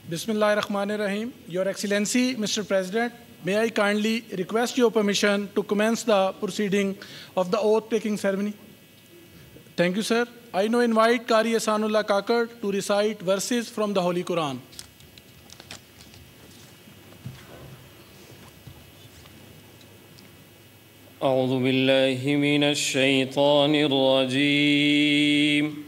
Bismillah ar-Rahman ar-Rahim. Your Excellency, Mr. President, may I kindly request your permission to commence the proceeding of the oath-taking ceremony? Thank you, sir. I now invite Qari Ehsanullah Kakad to recite verses from the Holy Quran. أعوذ بالله من الشيطان الرجيم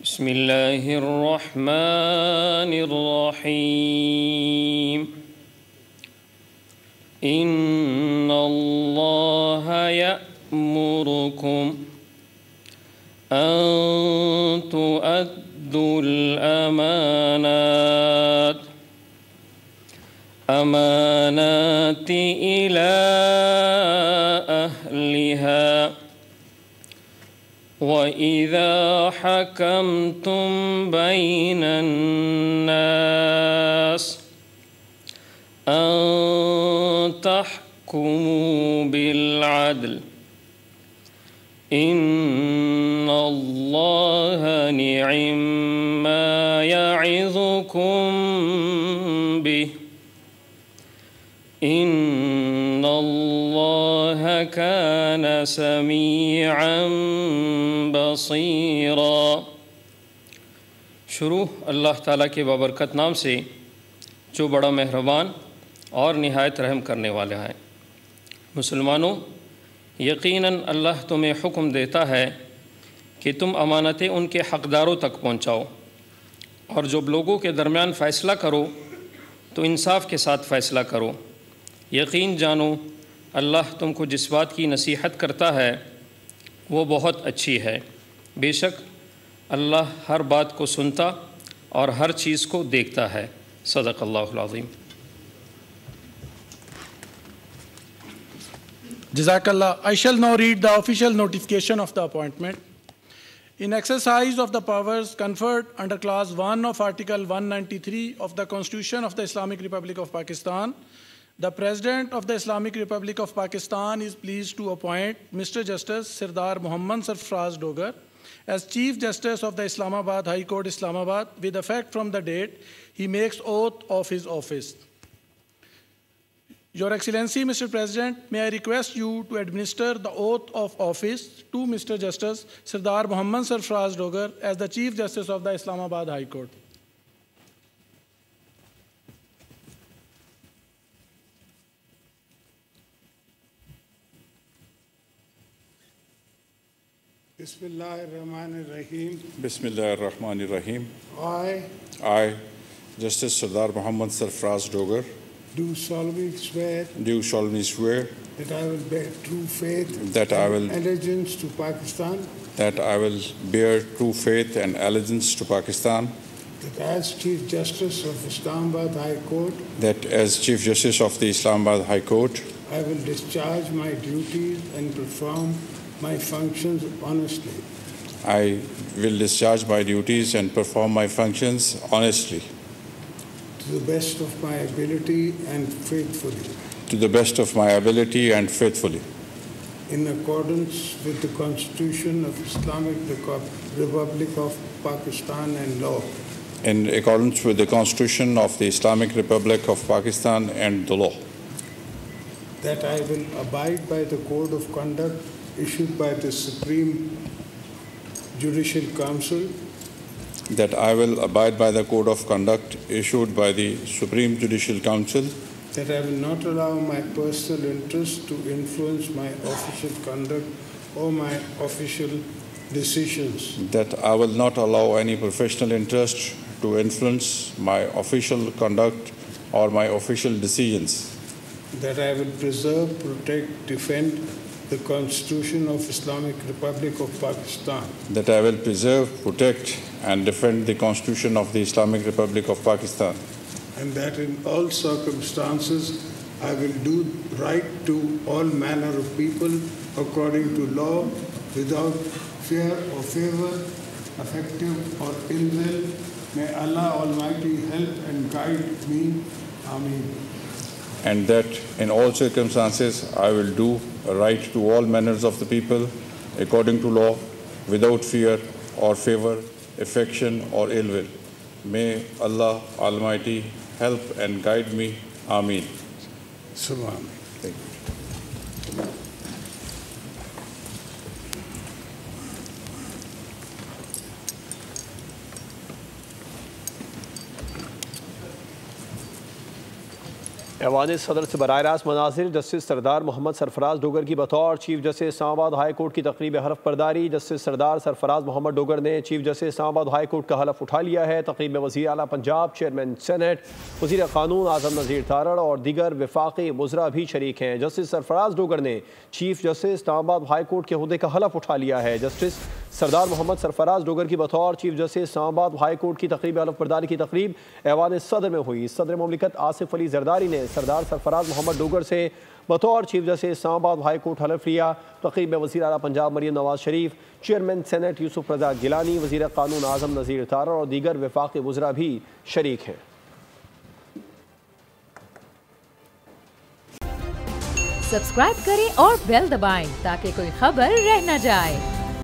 بسم الله الرحمن الرحيم إن الله يأمركم أن تؤدوا الأمانات إلى أهلها وإذا حكمتم بين الناس أن تحكموا بالعدل إن الله نعم ما يعظكم به إن الله كان سميعا بصيرا. شروع اللہ تعالیٰ کے بابرکت نام سے جو بڑا مہربان اور نہایت رحم کرنے والا ہے. مسلمانوں، یقیناً اللہ تمہیں حکم دیتا ہے کہ تم امانتیں ان کے حقداروں تک پہنچاؤ، اور جب لوگوں کے درمیان فیصلہ کرو تو انصاف کے ساتھ فیصلہ کرو. یقین جانو اللہ تم کو جس بات کی نصیحت کرتا ہے وہ بہت اچھی ہے. بے شک اللہ ہر بات کو سنتا اور ہر چیز کو دیکھتا ہے. صدق اللہ العظیم. Jazakallah. I shall now read the official notification of the appointment. In exercise of the powers conferred under Clause 1 of Article 193 of the Constitution of the Islamic Republic of Pakistan, the President of the Islamic Republic of Pakistan is pleased to appoint Mr. Justice Sardar Mohammad Sarfraz Dogar as Chief Justice of the Islamabad High Court, Islamabad, with effect from the date he makes oath of his office. Your Excellency, Mr. President, may I request you to administer the oath of office to Mr. Justice Sardar Mohammad Sarfraz Dogar as the Chief Justice of the Islamabad High Court. Bismillahirrahmanirrahim. Bismillahirrahmanirrahim. I, Justice Sardar Mohammad Sarfraz Dogar, do solemnly swear that I will bear true faith that I will and allegiance to Pakistan, bear true faith and allegiance to Pakistan, that as Chief Justice of Islamabad High Court, that as Chief Justice of the Islamabad High Court, I will discharge my duties and perform my functions honestly. I will discharge my duties and perform my functions honestly, To the best of my ability and faithfully. to the best of my ability and faithfully, In accordance with the Constitution of Islamic Republic of Pakistan and law. in accordance with the Constitution of the Islamic Republic of Pakistan and the law. That I will abide by the Code of Conduct issued by the Supreme Judicial Council. That I will abide by the Code of Conduct issued by the Supreme Judicial Council. That I will not allow my personal interest to influence my official conduct or my official decisions. That I will not allow any professional interest to influence my official conduct or my official decisions. That I will preserve, protect, defend the Constitution of Islamic Republic of Pakistan. That I will preserve, protect, and defend the Constitution of the Islamic Republic of Pakistan. And that in all circumstances I will do right to all manner of people according to law, without fear or favor, effective or ill will. May Allah Almighty help and guide me. Ameen. And that in all circumstances I will do right to all manners of the people according to law, without fear or favor, affection or ill will. May Allah Almighty help and guide me. Ameen. Subhan. Thank you. ایوان صدر سے براہ راست مناظر justice سردار محمد سرفراز ڈوگر کی بطور chief justice اسلام آباد high court کی تقریب حلف برداری جسٹس سردار سرفراز محمد ڈوگر نے چیف جسٹس اسلام آباد ہائی کورٹ کا حلف اٹھا لیا ہے۔ تقریب میں وزیر اعلیٰ پنجاب، چیئرمین سینٹ، وزیر قانون اعظم نذیر تارڑ اور دیگر وفاقی وزراء بھی شریک ہیں۔ جسٹس سرفراز ڈوگر نے چیف جسٹس اسلام آباد ہائی کورٹ کے عہدے کا حلف اٹھا لیا ہے۔ جسٹس سردار محمد سرفراز ڈوگر کی بطور چیف جسٹس اسلام آباد ہائی کورٹ کی تقریب حلف برداری کی تقریب ایوان صدر میں ہوئی۔ صدر مملکت آصف علی زرداری نے سردار سرفراز محمد ڈوگر سے بطور چیف جسٹس اسلام آباد ہائی کورٹ حلف لیا۔ تقریب میں وزیر اعلیٰ پنجاب مریم نواز شریف، چیئرمین سینٹ یوسف رضا گیلانی، وزیر قانون اعظم نذیر تارڑ اور دیگر وفاقی وزراء بھی شریک ہیں۔ سبسکرائب کریں اور بیل دبائیں تاکہ کوئی خبر رہ نہ جائے۔